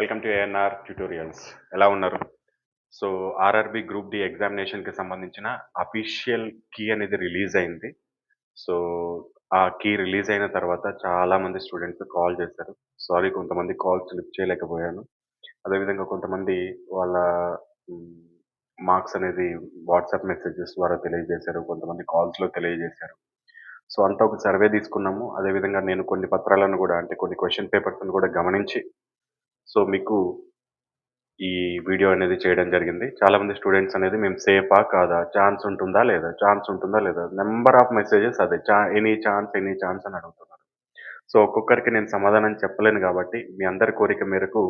Welcome to ANR tutorials. ఎలా ఉన్నారు? So RRB group D ఎగ్జామినేషన్కి సంబంధించిన అఫీషియల్ కీ అనేది రిలీజ్ అయింది. సో ఆ కీ రిలీజ్ అయిన తర్వాత చాలా మంది స్టూడెంట్స్ కాల్ చేశారు. సారీ, కొంతమంది కాల్స్ లిఫ్ట్ చేయలేకపోయాను. అదేవిధంగా కొంతమంది వాళ్ళ మార్క్స్ అనేది వాట్సాప్ మెసేజెస్ ద్వారా తెలియజేశారు. కొంతమంది కాల్స్లో తెలియజేశారు. సో అంతా ఒక సర్వే తీసుకున్నాము. అదేవిధంగా నేను కొన్ని పత్రాలను కూడా, అంటే కొన్ని క్వశ్చన్ పేపర్స్ని కూడా గమనించి సో మీకు ఈ వీడియో అనేది చేయడం జరిగింది. చాలామంది స్టూడెంట్స్ అనేది మేము సేఫా కాదా? ఛాన్స్ ఉంటుందా లేదా? ఛాన్స్ ఉంటుందా లేదా? నంబర్ ఆఫ్ మెసేజెస్ అదే ఎనీ ఛాన్స్, ఎనీ ఛాన్స్ అని అడుగుతున్నారు. సో ఒక్కొక్కరికి నేను సమాధానం చెప్పలేను కాబట్టి మీ అందరి కోరిక మేరకు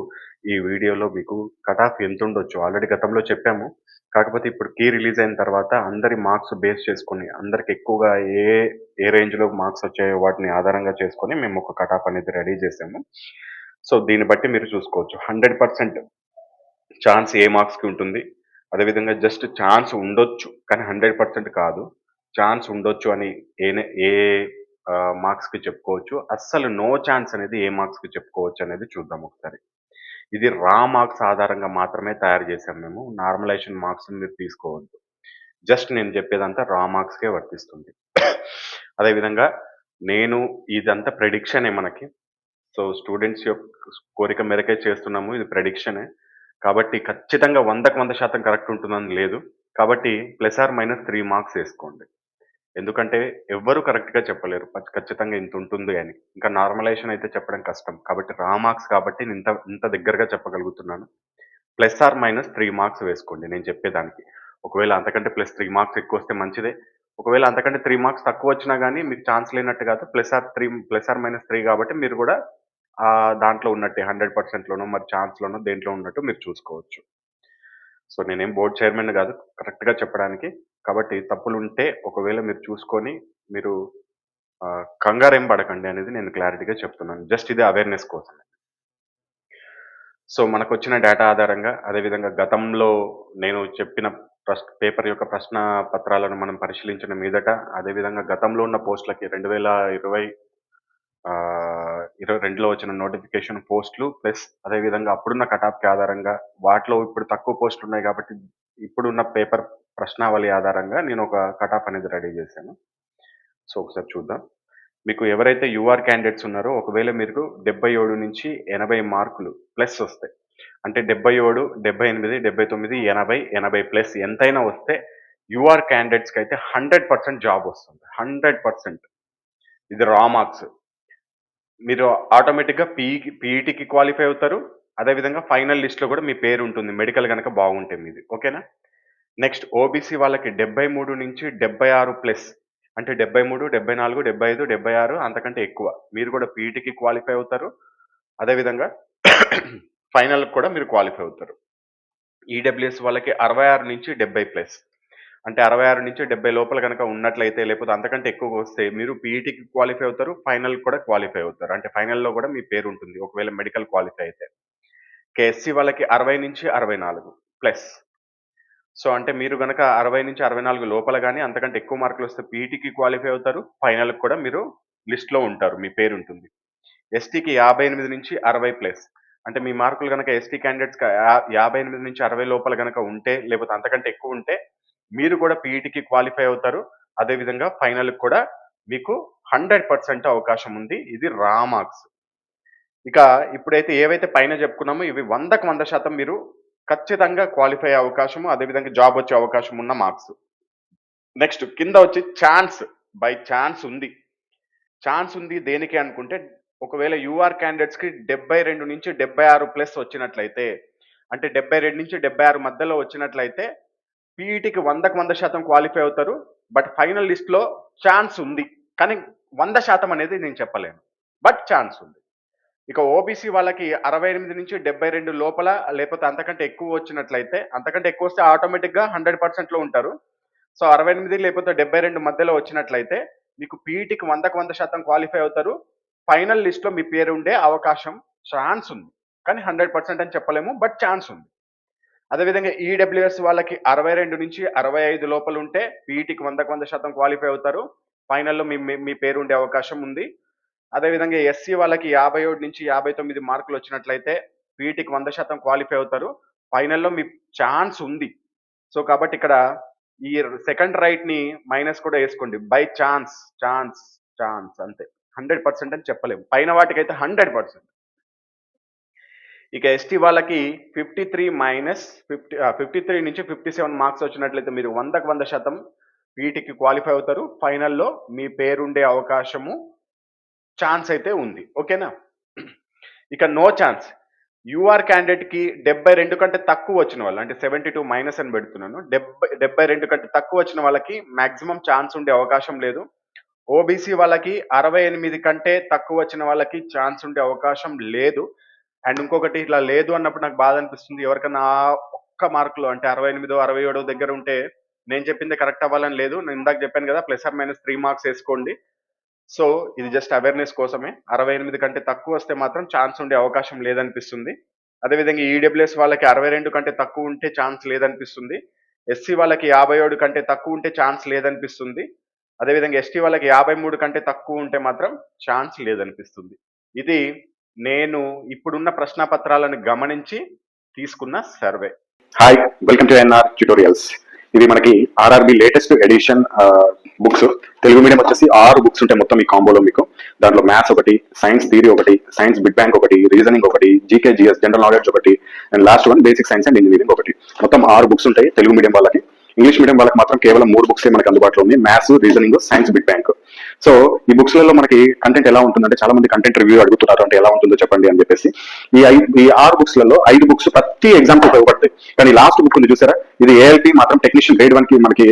ఈ వీడియోలో మీకు కట్ ఆఫ్ ఎంతుండొచ్చు ఆల్రెడీ గతంలో చెప్పాము. కాకపోతే ఇప్పుడు కీ రిలీజ్ అయిన తర్వాత అందరి మార్క్స్ బేస్ చేసుకొని అందరికి ఎక్కువగా ఏ ఏ రేంజ్‌లో మార్క్స్ వచ్చాయో వాటిని ఆధారంగా చేసుకొని మేము ఒక కట్ ఆఫ్ అనేది రెడీ చేసాము. సో దీన్ని బట్టి మీరు చూసుకోవచ్చు. 100% ఛాన్స్ ఏ మార్క్స్‌కి ఉంటుంది. అదేవిధంగా జస్ట్ ఛాన్స్ ఉండొచ్చు. కానీ 100% కాదు. ఛాన్స్ ఉండొచ్చు అని ఏ మార్క్స్‌కి చెప్పుకోవచ్చు. అస్సలు నో ఛాన్స్ అనేది ఏ మార్క్స్‌కి చెప్పుకోవచ్చు అనేది చూద్దాం ఒకసారి. ఇది రా మార్క్స్ ఆధారంగా మాత్రమే తయారు చేసాం మేము. నార్మలైజేషన్ మార్క్స్‌ని మీరు తీసుకోవద్దు. జస్ట్ నేను చెప్పేదంతా రా మార్క్స్‌కే వర్తిస్తుంది. అదేవిధంగా నేను ఇదంతా ప్రెడిక్షనే మనకి. సో స్టూడెంట్స్ యొక్క కోరిక మేరకే చేస్తున్నాము. ఇది ప్రెడిక్షనే. కాబట్టి ఖచ్చితంగా 100కి 100% కరెక్ట్ ఉంటుందని లేదు. కాబట్టి +/- 3 మార్క్స్ ఏసుకోండి. ఎందుకంటే ఎవ్వరు కరెక్ట్‌గా చెప్పలేరు. ఖచ్చితంగా ఇంత ఉంటుంది అని. ఇంకా నార్మలైజేషన్ అయితే చెప్పడం కష్టం. కాబట్టి రా మార్క్స్ కాబట్టి నేను ఇంత ఇంత దగ్గరగా చెప్పగలుగుతున్నాను. +/- 3 మార్క్స్ వేసుకోండి నేను చెప్పేదానికి. ఒకవేళ అంతకంటే +3 మార్క్స్ ఎక్కువొస్తే మంచిదే. ఒకవేళ అంతకంటే 3 మార్క్స్ తక్కువొచ్చినా గానీ మీకు ఛాన్స్ లేనట్టు కాదు. +/- 3 కాబట్టి మీరు గూడా దాంట్లో ఉన్నట్టే 100% లోనో, మరి ఛాన్స్‌లోనో దేంట్లో ఉన్నట్టు మీరు చూసుకోవచ్చు. సో నేనేం బోర్డ్ చైర్మన్‌ని గాదు కరెక్ట్‌గా చెప్పడానికి. కాబట్టి తప్పులుంటే ఒకవేళ మీరు చూసుకొని మీరు కంగారేం పడకండి అనేది నేను క్లారిటీగా చెప్తున్నాను. జస్ట్ ఇది అవేర్‌నెస్ కోసమే. సో మనకొచ్చిన డేటా ఆధారంగా, అదేవిధంగా గతంలో నేను చెప్పిన పేపర్ యొక్క ప్రశ్న పత్రాలను మనం పరిశీలించిన మీదట, అదేవిధంగా గతంలో ఉన్న పోస్టులకి 2020 22లో వచ్చిన నోటిఫికేషన్ పోస్టులు ప్లస్ అదేవిధంగా అప్పుడున్న కటాఫ్‌కి ఆధారంగా వాటిలో ఇప్పుడు తక్కువ పోస్టులున్నాయి కాబట్టి, ఇప్పుడున్న పేపర్ ప్రశ్నావళి ఆధారంగా నేను ఒక కటాఫ్ అనేది రెడీ చేశాను. సో ఒకసారి చూద్దాం. మీకు ఎవరైతే యూఆర్ క్యాండిడేట్స్ ఉన్నారో ఒకవేళ మీరు 77-80 మార్కులు ప్లస్ వస్తాయి. అంటే 77, 78, 79, 80, 80 ప్లస్ ఎంతైనా వస్తే యూఆర్ క్యాండిడేట్స్‌కైతే 100% జాబ్ వస్తుంది. 100%. ఇది రా మార్క్స్. మీరు ఆటోమేటిక్‌గా పీఈటీకి క్వాలిఫై అవుతారు. అదేవిధంగా ఫైనల్ లిస్ట్‌లో కూడా మీ పేరు ఉంటుంది. మెడికల్ గనక బాగుంటే మీది. ఓకేనా? నెక్స్ట్ ఓబీసీ వాళ్ళకి 73-76 ప్లస్. అంటే 73, 74, 75, 76 అంతకంటే ఎక్కువ. మీరు కూడా పీఈటీకి క్వాలిఫై అవుతారు. అదేవిధంగా ఫైనల్‌కి కూడా మీరు క్వాలిఫై అవుతారు. ఈడబ్ల్యూఎస్ వాళ్ళకి 66-70 ప్లస్. అంటే 66-70 లోపల గనక ఉన్నట్లయితే, లేకపోతే అంతకంటే ఎక్కువగా వస్తే మీరు పీఈటీకి క్వాలిఫై అవుతారు. ఫైనల్‌కి కూడా క్వాలిఫై అవుతారు. అంటే ఫైనల్‌లో కూడా మీ పేరు ఉంటుంది. ఒకవేళ మెడికల్ క్వాలిఫై అయితే. ఎస్సీ వాళ్ళకి 60-64 ప్లస్. సో అంటే మీరు గనక 60-64 లోపల గాని, అంతకంటే ఎక్కువ మార్కులొస్తే పీఈటీకి క్వాలిఫై అవుతారు. ఫైనల్‌కి కూడా మీరు లిస్ట్‌లో ఉంటారు. మీ పేరుంటుంది. ఎస్టీకి 58-60 ప్లస్. అంటే మీ మార్కులు గనక ఎస్టీ క్యాండిడేట్స్‌కి 58-60 లోపల గనక ఉంటే, లేకపోతే అంతకంటే ఎక్కువుంటే, మీరు కూడా పీఈటీకి క్వాలిఫై అవుతారు. అదే విధంగా ఫైనల్‌కి కూడా మీకు 100% అవకాశం ఉంది. ఇది రా మార్క్స్. ఇక ఇప్పుడైతే ఏవైతే పైన చెప్పుకున్నామో ఇవి 100కి 100% మీరు ఖచ్చితంగా క్వాలిఫై అయ్యే అవకాశము, అదేవిధంగా జాబ్ వచ్చే అవకాశం ఉన్న మార్క్స్. నెక్స్ట్ కింద వచ్చి ఛాన్స్, బై ఛాన్స్ ఉంది. ఛాన్స్ ఉంది దేనికి అనుకుంటే, ఒకవేళ యూఆర్ క్యాండిడేట్స్‌కి 72-76 ప్లస్ వచ్చినట్లయితే, అంటే 72-76 మధ్యలో వచ్చినట్లయితే పీఈటీకి 100కి 100% క్వాలిఫై అవుతారు. బట్ ఫైనల్ లిస్ట్‌లో ఛాన్స్ ఉంది. కానీ 100% అనేది నేను చెప్పలేను. బట్ ఛాన్స్ ఉంది. ఇక ఓబీసీ వాళ్ళకి 68-72 లోపల లేకపోతే అంతకంటే ఎక్కువ వచ్చినట్లయితే, అంతకంటే ఎక్కువ వస్తే ఆటోమేటిక్‌గా 100%లో ఉంటారు. సో 68 లేకపోతే 72 మధ్యలో వచ్చినట్లయితే మీకు పీఈటీకి 100కి 100% క్వాలిఫై అవుతారు. ఫైనల్ లిస్ట్‌లో మీ పేరు ఉండే అవకాశం ఛాన్స్ ఉంది. కానీ 100% అని చెప్పలేము. బట్ ఛాన్స్ ఉంది. అదేవిధంగా ఈడబ్ల్యూఎస్ వాళ్ళకి 62-65 లోపల ఉంటే పీఈటీకి 100కి 100% క్వాలిఫై అవుతారు. ఫైనల్‌లో మీ మీ మీ పేరు ఉండే అవకాశం ఉంది. అదేవిధంగా ఎస్సీ వాళ్ళకి 57-59 మార్కులు వచ్చినట్లయితే వీటికి 100% క్వాలిఫై అవుతారు. ఫైనల్‌లో మీ ఛాన్స్ ఉంది. సో, కాబట్టి ఇక్కడ ఈ సెకండ్ రైట్‌ని మైనస్ కూడా ఏసుకోండి. బై ఛాన్స్, ఛాన్స్, ఛాన్స్ అంతే. 100% అని చెప్పలేము. పైన వాటికైతే 100%. ఇక ఎస్టీ వాళ్ళకి 53 మైనస్ 53 నుంచి 57 మార్క్స్ వచ్చినట్లయితే మీరు 100కి 100% వీటికి క్వాలిఫై అవుతారు. ఫైనల్‌లో మీ పేరుండే అవకాశము, ఛాన్స్ అయితే ఉంది. ఓకేనా? ఇక నో ఛాన్స్. యూఆర్ క్యాండిడేట్‌కి 72 కంటే తక్కువ వచ్చిన వాళ్ళు, అంటే 72 మైనస్ అని పెడుతున్నాను. 72 కంటే తక్కువ వచ్చిన వాళ్ళకి మాక్సిమం ఛాన్స్ ఉండే అవకాశం లేదు. ఓబీసీ వాళ్ళకి 68 కంటే తక్కువ వచ్చిన వాళ్ళకి ఛాన్స్ ఉండే అవకాశం లేదు. అండ్ ఇంకొకటి, ఇట్లా లేదు అన్నప్పుడు నాకు బాధ అనిపిస్తుంది. ఎవరికన్నా ఒక్క మార్కులో అంటే 68, 67 దగ్గర ఉంటే నేను చెప్పింది కరెక్ట్ అవ్వాలని లేదు. నేను ఇందాక చెప్పాను కదా, ప్లస్ ఆర్ మైనస్ 3 మార్క్స్ వేసుకోండి. సో ఇది జస్ట్ అవేర్నెస్ కోసమే. 68 కంటే తక్కువ వస్తే మాత్రం ఛాన్స్ ఉండే అవకాశం లేదనిపిస్తుంది. అదేవిధంగా ఈడబ్ల్యూఎస్ వాళ్ళకి 62 కంటే తక్కువ ఉంటే ఛాన్స్ లేదనిపిస్తుంది. ఎస్సీ వాళ్ళకి 57 కంటే తక్కువ ఉంటే ఛాన్స్ లేదనిపిస్తుంది. అదేవిధంగా ఎస్టీ వాళ్ళకి 53 కంటే తక్కువ ఉంటే మాత్రం ఛాన్స్ లేదనిపిస్తుంది. ఇది నేను ఇప్పుడున్న ప్రశ్నపత్రాలను గమనించి తీసుకున్న survey. Hi, welcome to NR tutorials. ఇది మనకి RRB latest edition books. Telugu medium వచ్చేసి 6 బుక్స్ ఉంటాయి మొత్తం ఈ కాంబోలో మీకు. దాంట్లో మ్యాథ్స్ ఒకటి, సైన్స్ థియరీ ఒకటి, సైన్స్ బిగ్ బ్యాంక్ ఒకటి, రీజనింగ్ ఒకటి, జీకే జిఎస్ జనరల్ నాలెడ్జ్ ఒకటి, and last one basic science and engineering ఒకటి. మొత్తం 6 బుక్స్ ఉంటాయి తెలుగు మీడియం వాళ్ళకి. ఇంగ్లీష్ మీడియం వాళ్ళకి మాత్రం కేవలం 3 బుక్స్ మనకి అందుబాటులో ఉంది: maths, reasoning, science big bank. So ఈ బుక్స్ లలో మనకి కంటెంట్ ఎలా ఉంటుందంటే, చాలా మంది కంటెంట్ రివ్యూ అడుగుతున్నారు, అంటే ఎలా ఉంటుందో చెప్పండి అని చెప్పేసి. ఈ 6 బుక్స్ లలో 5 బుక్స్ ప్రతి ఎగ్జామ్ కి ఉపయోగపడతాయి. కానీ లాస్ట్ బుక్ ఉంది చూసారా, ఇది ఏఎల్పి మాత్రం టెక్నీషియన్ గ్రేడ్ 1 కి, మనకి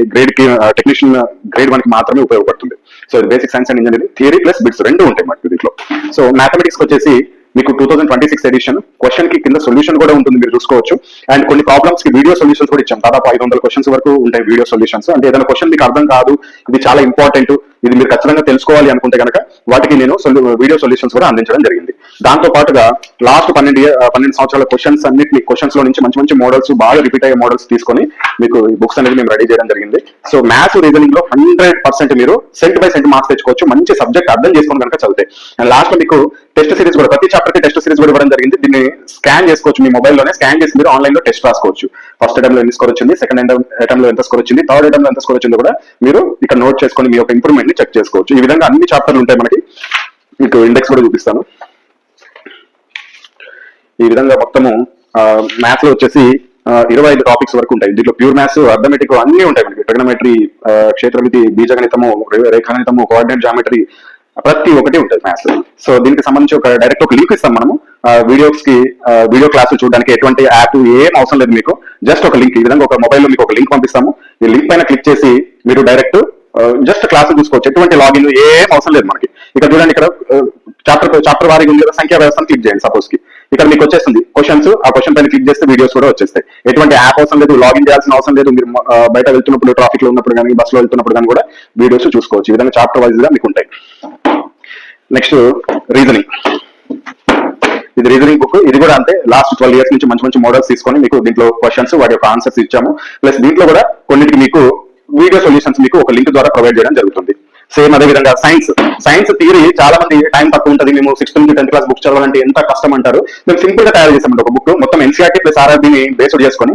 టెక్నీషియన్ గ్రేడ్ 1 కి మాత్రమే ఉపయోగపడుతుంది. సో ఇది basic science and engineering, theory plus bits రెండు ఉంటాయి మనకి దీంట్లో. సో మ్యాథమెటిక్స్ వచ్చేసి మీకు 2026 ఎడిషన్ క్వశ్చన్ కి కింద సొల్యూషన్ కూడా ఉంటుంది, మీరు చూసుకోవచ్చు. అండ్ కొన్ని ప్రాబ్లమ్స్ కి వీడియో సొల్యూషన్స్ కూడా ఇచ్చాం. దాదాపు 500 క్వశ్చన్స్ వరకు ఉంటాయి వీడియో సొల్యూషన్స్. అంటే ఏదైనా క్వశ్చన్ మీకు అర్థం కాదు, ఇది చాలా ఇంపార్టెంట్, ఇది మీరు ఖచ్చితంగా తెలుసుకోవాలి అనుకుంటే కనుక వాటికి నేను వీడియో సొల్యూషన్స్ కూడా అందించడం జరిగింది. దాంతో పాటుగా లాస్ట్ 12 సంవత్సరాల క్వశ్చన్స్ లో నుంచి మంచి మంచి మోడల్స్, బాగా రిపీట్ అయ్యే మోడల్స్ తీసుకొని మీకు ఈ బుక్స్ అనేది మేము రెడీ చేయడం జరిగింది. సో మ్యాథ్స్, రీజనింగ్ లో 100% మీరు సెంట్ బై సెంట్ మార్క్స్ తెచ్చుకోవచ్చు, మంచి సబ్జెక్ట్ అర్థం చేసుకుని కనుక చదివితే. అండ్ లాస్ట్ లో మీకు టెస్ట్ సిరీస్ కూడా, ప్రతి చాప్టర్ కి టెస్ట్ సిరీస్ కూడా ఇవ్వడం జరిగింది. దీన్ని స్కాన్ చేసుకోవచ్చు, మీ మొబైల్లోనే స్కాన్ చేసి మీరు ఆన్లైన్ లో టెస్ట్ రాసుకోవచ్చు. ఫస్ట్ అటెంప్ట్ లో ఎన్ని స్కోర్ వచ్చింది, సెకండ్ అటెంప్ట్ లో ఎంత స్కోర్ వచ్చింది, థర్డ్ అటెంప్ట్ లో ఎంత స్కోర్ వచ్చిందో కూడా మీరు ఇక్కడ నోట్ చేసుకొని మీ యొక్క ఇంప్రూవ్మెంట్ ని చెక్ చేసుకోవచ్చు. ఈ విధంగా అన్ని చాప్టర్లు ఉంటాయి మనకి. మీకు ఇండెక్స్ కూడా చూపిస్తాను. ఈ విధంగా మొత్తము మ్యాథ్స్ లో వచ్చేసి 25 టాపిక్స్ వరకు ఉంటాయి. దీంట్లో ప్యూర్ మ్యాథ్స్, అర్థమెటిక్ అన్ని ఉంటాయి మనకి. ట్రిగనోమెట్రీ, క్షేత్రమితి, బీజగణితము, రేఖాగణితము, కోఆర్డినేట్ జామెట్రీ, ప్రతి ఒక్కటి ఉంటుంది మ్యాథ్స్. సో దీనికి సంబంధించి డైరెక్ట్ ఒక లింక్ ఇస్తాం మనము. వీడియో క్లాసులు చూడడానికి ఎటువంటి యాప్ ఏం అవసరం లేదు మీకు. జస్ట్ ఒక లింక్, ఈ విధంగా ఒక మొబైల్లో మీకు ఒక లింక్ పంపిస్తాము. ఈ లింక్ పైన క్లిక్ చేసి మీరు డైరెక్ట్ జస్ట్ క్లాసులు చూసుకోవచ్చు. ఎటువంటి లాగిన్ ఏం అవసరం లేదు మనకి. ఇక్కడ చూడండి, ఇక్కడ చాప్టర్ వారీగా ఉంది కదా, సంఖ్యా వ్యవస్థను క్లిక్ చేయండి సపోజ్ కి. ఇక్కడ మీకు వచ్చేస్తుంది క్వశ్చన్స్, ఆ క్వశ్చన్ పైన క్లిక్ చేస్తే వీడియోస్ కూడా వచ్చేస్తాయి. ఎటువంటి యాప్ అవసరం లేదు, లాగిన్ చేయాల్సిన అవసరం లేదు. మీరు బయట వెళ్తున్నప్పుడు, ట్రాఫిక్ లో ఉన్నప్పుడు కానీ, బస్ లో వెళ్తున్నప్పుడు కానీ కూడా వీడియోస్ చూసుకోవచ్చు. ఈ విధంగా చాప్టర్ వైజ్ గా మీకు ఉంటాయి. Next reasoning. ఇది రీజనింగ్ బుక్. ఇది కూడా అంతే, లాస్ట్ 12 years నుంచి మంచి మంచి మోడల్స్ తీసుకొని మీకు దీంట్లో క్వశ్చన్స్, వాటి యొక్క ఆన్సర్స్ ఇచ్చాము. ప్లస్ దీంట్లో కూడా కొన్నిటికి మీకు వీడియో సొల్యూషన్స్ మీకు ఒక లింక్ ద్వారా ప్రొవైడ్ చేయడం జరుగుతుంది. సేమ్ అదే విధంగా సైన్స్ థియరీ చాలా మంది టైం తక్కువ ఉంటుంది, మేము 6th నుంచి 10th క్లాస్ బుక్ చదవాలంటే ఎంత కష్టం అంటారు. మేము సింపుల్ గా తయారు చేసామంటే ఒక బుక్, మొత్తం ఎన్సీఆర్టీ ప్లస్ ఆర్ఆర్బీని బేస్డ్ చేసుకొని.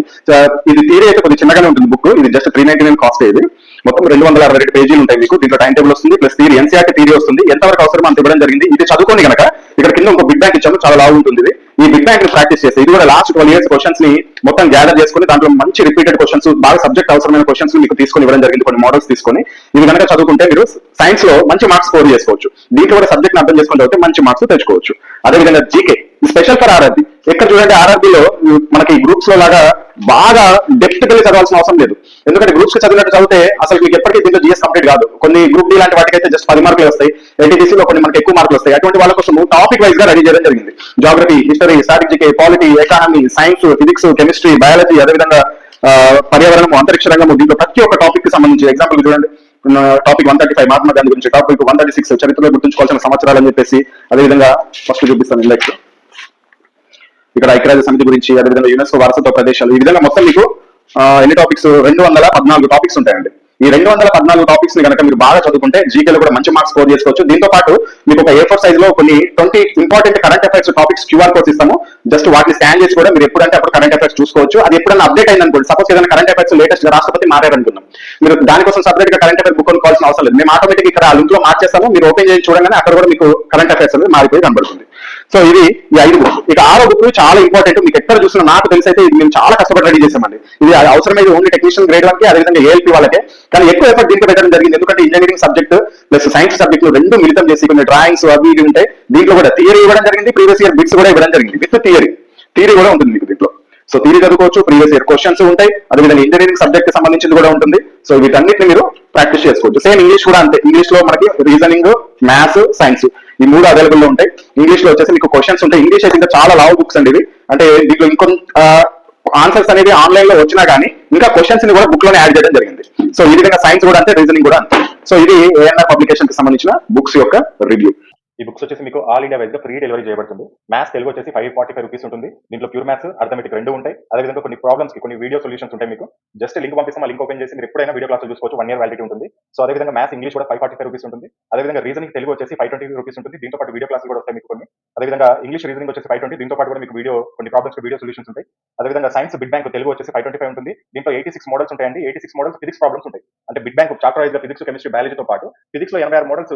ఇది థియరీ అయితే కొద్దిగా చిన్నగానే ఉంటుంది బుక్. ఇది జస్ట్ 399 కాస్ట్. ఇది మొత్తం 262 పేజీలు ఉంటాయి మీకు. దీంట్లో టైం టేబుల్ వస్తుంది, ప్లస్ థియరీ, ఎన్సీఆర్టీ థియరీ వస్తుంది. ఎంతవరకు అవసరం అంత ఇవ్వడం జరిగింది. ఇది చదువుకోండి కనుక ఇక్కడ కింద ఒక బిగ్ బ్యాంక్ ఇచ్చాము, చాలా లావు ఉంటుంది. ఈ బిగ్ బ్యాంక్ ని ప్రాక్టీస్ చేస్తే, ఇది కూడా లాస్ట్ 12 years క్వశ్చన్స్ ని మొత్తం గ్యాదర్ చేసుకుని దాంట్లో మంచి రిపీటెడ్ క్వశ్చన్స్, బాగా సబ్జెక్ట్ అవసరమైన క్వశ్చన్స్ మీకు తీసుకొని ఇవ్వడం జరిగింది. కొన్ని మోడల్స్ తీసుకొని ఇవి కనుక చదువుకుంటే మీరు సైన్స్ లో మంచి మార్క్స్ స్కోర్ చేసుకోవచ్చు. దీంట్లో కూడా సబ్జెక్ట్ అర్థం చేసుకుంటే అయితే మంచి మార్క్స్ తెచ్చుకోవచ్చు. అదేవిధంగా జీకే స్పెషల్ ఫర్ ఆర్ఆర్బీ. ఎక్కడ చూడండి, ఆర్ఆర్బీలో మనకి గ్రూప్స్ లో లాగా బాగా డెప్త్ గా చదవాల్సిన అవసరం లేదు. ఎందుకంటే గ్రూప్స్ కి చదివినట్టు చదివితే అసలు మీకు ఎప్పటికీ దీంట్లో జిఎస్ కంప్లీట్ కాదు. కొన్ని గ్రూప్ డి లాంటి వాటికైతే జస్ట్ 10 మార్కులు వస్తాయి. ఎన్టీటీసీ లో కొన్ని మనకి ఎక్కువ మార్కులు వస్తాయి. అటువంటి వాళ్ళ కోసం టాపిక్ వైజ్ గా రెడీ చేయడం జరిగింది. Geography, history, strategy, polity, economy, science, physics, chemistry, biology, అదేవిధంగా పర్యావరణం, అంతరిక్ష రంగము. దీంట్లో ప్రతి ఒక్క టాపిక్ కి సంబంధించి ఎగ్జాంపుల్ చూడండి, టాపిక్ 135 మహాత్మా గాంధీ గురించి, టాపిక్ 136 చరిత్రలో గుర్తుంచుకోవాల్సిన సంవత్సరాలు అని చెప్పేసి. అదేవిధంగా ఫస్ట్ చూపిస్తాను ఇండెక్స్. ఇక్కడ ఐక్యరాజ్య సమితి గురించి, అదేవిధంగా యునెస్కో వారసత్వ ప్రదేశాలు. ఈ విధంగా మొత్తం మీకు ఎన్ని టాపిక్స్, 214 టాపిక్స్ ఉంటాయండి. ఈ 214 టాపిక్స్ ని కనుక మీరు బాగా చదువుకుంటే జీకేలో కూడా మంచి మార్క్స్ స్కోర్ చేసుకోవచ్చు. దీంతో పాటు మీకు ఒక A4 సైజ్ లో కొన్ని 20 important current affairs topics QR codes ఇస్తాము. జస్ట్ వాటిని స్కాన్ చేసి కూడా మీరు ఎప్పుడంటే అప్పుడు కరెంట్ అఫైర్స్ చూసుకోవచ్చు. అది ఎప్పుడైనా అప్డేట్ అయింది అనుకోండి, సపోజ్ ఏదైనా కరెంట్ అఫైర్స్ లేటెస్ట్ రాష్ట్రపతి మారారనుకుందాం, మీరు దానికోసం సపరేట్ గా కరెంట్ అఫైర్ బుక్ కొనుక్కోవాల్సిన అవసరం లేదు. మేము ఆటోమేటిక్ ఇక్కడ ఆ లింక్ లో మార్చేస్తాము. మీరు ఓపెన్ చేసి చూడగానే అక్కడ కూడా మీకు కరెంట్ అఫైర్స్ అనేది మారిపోయి కనబడుతుంది. సో ఇది ఈ 5 బుక్స్. ఇక 6వ బుక్ చాలా ఇంపార్టెంట్. మీకు ఎక్కడ చూసినా నాకు తెలిసి అయితే ఇది మేము చాలా కష్టపడి రెడీ చేసామండి. ఇది అవసరమైతే ఓన్లీ టెక్నీషియన్ గ్రేడ్ వరకే, అదేవిధంగా ఏఎల్పీ వాళ్ళకే. కానీ ఎక్కువ ఎఫర్ట్ దీంట్లో పెట్టడం జరిగింది, ఎందుకంటే ఇంజనీరింగ్ సబ్జెక్ట్ ప్లస్ సైన్స్ సబ్జెక్టులు రెండు మిళితం చేసి కొన్ని డ్రాయింగ్స్ అవి ఇవి ఉంటాయి. దీంట్లో కూడా థియరీ ఇవ్వడం జరిగింది, ప్రీవియస్ ఇయర్ బిట్స్ కూడా ఇవ్వడం జరిగింది విత్ థియరీ కూడా ఉంటుంది మీకు దీంట్లో. సో థియరీ చదువుకోవచ్చు, ప్రీవియస్ ఇయర్ క్వశ్చన్స్ ఉంటాయి, అదేవిధంగా ఇంజనీరింగ్ సబ్జెక్ట్ కి సంబంధించింది కూడా ఉంటుంది. సో వీటన్నిటిని మీరు ప్రాక్టీస్ చేసుకోవచ్చు. సేమ్ ఇంగ్లీష్ కూడా అంతే. ఇంగ్లీష్ లో మనకి రీజనింగ్, మ్యాథ్స్, సైన్స్ ఈ 3 అవైలబుల్ లో ఉంటాయి. ఇంగ్లీష్ లో వచ్చేసి మీకు క్వశ్చన్స్ ఉంటాయి. ఇంగ్లీష్ అయితే ఇంకా చాలా లావ్ బుక్స్ అండి ఇవి. అంటే దీంట్లో ఇంకొంత ఆన్సర్స్ అనేది ఆన్లైన్ లో వచ్చినా కానీ ఇంకా క్వశ్చన్స్ ని కూడా బుక్ లోనే యాడ్ చేయడం జరిగింది. సో ఈ విధంగా సైన్స్ కూడా అంతే, రీజనింగ్ కూడా అంతే. సో ఇది ఏఎన్ఆర్ పబ్లికేషన్ కి సంబంధించిన బుక్స్ యొక్క రివ్యూ. ఈ బుక్స్ వచ్చేసి మీకు ఆల్ ఇండియా వైజ్ గా ఫ్రీ డెలివరీ చేయబడుతుంది. మ్యాథ్స్ తెలుగు వచ్చేసి 545 రూపీస్ ఉంటుంది. దీంట్లో ప్యూర్ మ్యాథ్స్, అర్థమెటిక్ రెండు ఉంటాయి. అదేవిధంగా కొన్ని ప్రాబ్లమ్స్ కి కొన్ని వీడియో సొల్యూషన్స్ ఉంటాయి. మీకు జస్ట్ లింక్ పంపిస్తాం, ఆ లింక్ ఓపెన్ చేసి మీరు ఎప్పుడైనా వీడియో క్లాస్ చూసుకోవచ్చు. 1 year వ్యాలిడిటీ ఉంటుంది. సో అదేవిధంగా మ్యాథ్స్ ఇంగ్లీష్ కూడా 545 రూపీస్ ఉంటుంది. అదేవిధంగా రీజనింగ్ తెలుగు వచ్చేసి 520 రూపీస్ ఉంటుంది. దీంతో పాటు వీడియో క్లాసులు కూడా వస్తాయి మీకు కొన్ని. అదేవిధంగా ఇంగ్లీష్ రీజనింగ్ వచ్చేసి 520, దీంతో పాటు కూడా మీకు కొన్ని ప్రాబ్లమ్స్ వీడియో సొల్యూషన్స్ ఉంటాయి. అదేవిధంగా సైన్స్ బిడ్ బ్యాంక్ తెలుగు వచ్చేసి 525 ఉంటుంది. దీంట్లో 86 మోడల్స్ ఉంటాయండి. 86 మోడల్స్ ఫిజిక్స్ ప్రాబ్లమ్స్ ఉంటాయి. అంటే బిడ్ బ్యాంక్ చాప్టర్ వైజ్ గా ఫిజిక్స్, కెమిస్ట్రీ, బయాలజీతో పాటు ఫిజిక్స్ లో 86 మోడల్స్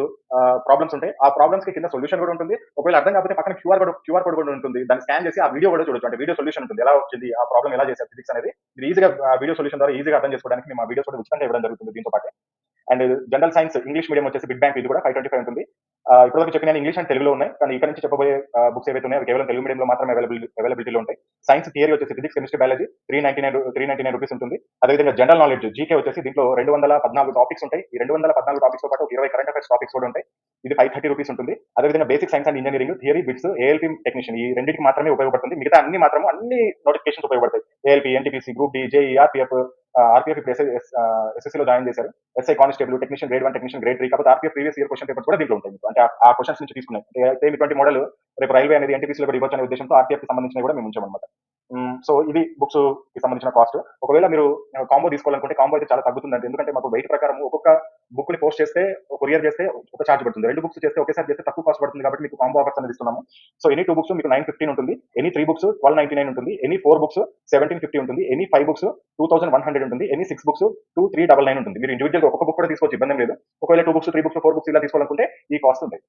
ప్రాబ్లమ్స్ ఉంటాయి. ఆ ప్రాబ్లమ్స్ కి కింద సొల్యూషన్ కూడా ఉంటుంది. ఒకవేళ అర్థం కాకపోతే పక్కన క్యూఆర్ కోడ్ కూడా ఉంటుంది. దాన్ని స్కాన్ చేసి ఆ వీడియో కూడా చూడొచ్చు. అంటే వీడియో సొల్యూషన్ ఉంటుంది, ఎలా వచ్చింది, ఆ ప్రాబ్లం ఎలా చేశారు ఫిజిక్స్ అనేది మీరు ఈజీగా వీడియో సొల్యూషన్ ద్వారా ఈజీగా అర్థం చేసుకోవడానికి మేము ఆ వీడియోస్ కూడా ఉచితంగా ఇవ్వడం జరుగుతుంది దీంతో పాటు. And general science English medium వచ్చేసి బిడ్ బ్యాంక్ ఇది కూడా 525 ఉంటుంది. ఇప్పటివరకు చెప్పిన ఇంగ్లీష్ అండ్ తెలుగులో ఉన్నాయి. కానీ ఇక్కడ నుంచి చెప్పబోయే బుక్స్ ఏవైతే ఉన్నాయో అవి కేవలం తెలుగు మీడియంలో మాత్రమే అవైలబిలిటీలో ఉంటాయి. సైన్స్ థియరీ వచ్చేసి ఫిజిక్స్, కెమిస్ట్రీ, బయాలజీ 399 రూపీస్ ఉంటుంది. అదేవిధంగా జనరల్ నాలెడ్జ్ జీకే వచ్చేసి దీంట్లో 214 టాపిక్స్ ఉంటాయి. ఈ 214 టాపిక్స్ తో పాటు 20 కరెంట్ అఫైర్స్ టాపిక్స్ కూడా ఉంటాయి. ఇది 530 రూపీస్ ఉంటుంది. అదేవిధంగా basic science and engineering theory bits, ALP technician ఈ రెండింటికి మాత్రమే ఉపయోగపడుతుంది. మిగతా అన్ని నోటిఫికేషన్స్ ఉపయోగపడతాయి. ALP, NTPC, group D, JE, RPF ఇప్పుడు ఎస్ఎస్సీలో జాయిన్ చేశారు. SI constable, technician grade 1, technician grade 3. కాకపోతే RPF previous year question papers కూడా దీంట్లో ఉంటాయి. అంటే ఆ క్వశ్చన్స్ నుంచి తీసుకున్నాయి. సేమ్ ఇటువంటి మోడల్ రేపు రైల్వే అనేది ఎన్టీపీసీలో కూడా ఇవ్వచ్చు అనే ఉద్దేశంతో ఆర్పీఎఫ్ కి సంబంధించిన కూడా మేము ఉంచామన్నమాట. సో ఇది బుక్స్ కి సంబంధించిన కాస్ట్. ఒకవేళ మీరు కాంబో తీసుకోవాలనుకుంటే కాంబో అయితే చాలా తగ్గుతుందండి. ఎందుకంటే మాకు వెయిట్ ప్రకారం ఒక్కొక్క బుక్ ని పోస్ట్ చేస్తే, కొరియర్ చేస్తే ఒక ఛార్జ్ పడుతుంది. 2 బుక్స్ చేస్తే ఒకేసారి చేస్తే తక్కువ కాస్ట్ పడుతుంది. కాబట్టి మీకు కాంబో ఆఫర్స్ అనేది ఇస్తున్నాము. సో ఎనీ 2 బుక్స్ మీకు 915 ఉంటుంది. ఎనీ 3 బుక్స్ 1299 ఉంటుంది. ఎనీ 4 బుక్స్ 1750 ఉంటుంది. ఎనీ 5 బుక్స్ 2100 ఉంటుంది. ఎనీ 6 బుక్స్ 2399 ఉంటుంది. మీరు ఇండివిజువల్ గా ఒక్కొక్క బుక్ కూడా తీసుకోవచ్చు, ఇబ్బంది లేదు. ఒకవేళ 2 బుక్స్, 3 బుక్స్, 4 బుక్స్ ఇలా తీసుకోవాలనుకుంటే ఈ కాస్ట్ ఉంటాయి.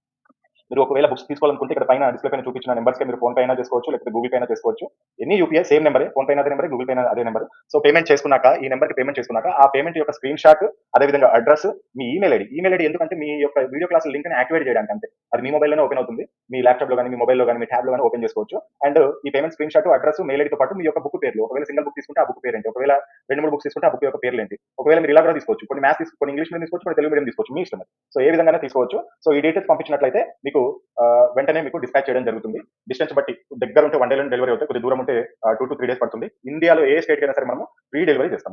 మీరు ఒకవేళ బుక్స్ తీసుకోవాలనుకుంటే ఇక్కడ పైన డిస్ప్లే పైన చూపించిన నెంబర్స్ కి మీరు ఫోన్ పే అయినా చేసుకోవచ్చు, లేకపోతే గూగుల్ పే అయినా చేసుకోవచ్చు. ఎన్ని యూపీఐ సేమ్ నెంబరే, ఫోన్ పే అదే నెంబర్, గూగుల్ పే అదే నెంబర్. సో పేమెంట్ చేసుకున్నాక, ఈ నెంబర్ కి పేమెంట్ చేసుకున్నాక ఆ పేమెంట్ యొక్క స్క్రీన్ షాట్, అదేవిధంగా అడ్రస్, మీ ఈమెయిల్ ఐడి ఎందుకంటే మీ యొక్క వీడియో క్లాస్ లింక్ ని యాక్టివేట్ చేయడానికి అంతే. అది మీ మొబైల్ లోనే ఓపెన్ అవుతుంది. మీ ల్యాప్టాప్ లో కానీ, మీ మొబైల్ లో కానీ, మీ ట్యాబ్ లో కానీ ఓపెన్ చేసుకోవచ్చు. అండ్ ఈ payment screen shot, address, mail ఐడితో పాటు మీ యొక్క బుక్ పేర్లు, ఒకవేళ సింగిల్ బుక్ తీసుకుంటే ఆ బుక్ పేరు ఏంటి, ఒకవేళ 2-3 బుక్స్ తీసుకుంటే ఆ బుక్ యొక్క పేర్లు ఏంటి, ఒకవేళ మీరు ఇలా కూడా తీసుకోవచ్చు. కొన్ని మ్యాథ్స్ కొన్ని ఇంగ్లీష్ మీడియం తీసుకోవచ్చు, కొన్ని తెలుగు మీడియం తీసుకోవచ్చు, మీ ఇష్టం. సో ఏ విధంగా తీసుకోవచ్చు. సో ఈ డీటెయిల్స్ పంపించినట్లయితే మీకు వెంటనే మీకు డిస్పాచ్ చేయడం జరుగుతుంది. డిస్టెన్స్ బట్టి దగ్గర ఉంటే 1 day లో డెలివరీ అవుతాయి, కొద్ది దూరం ఉంటే 2 to 3 days పడుతుంది. ఇండియాలో ఏ స్టేట్ కైనా సరే మనము ఫ్రీ డెలివరీ చేస్తాం.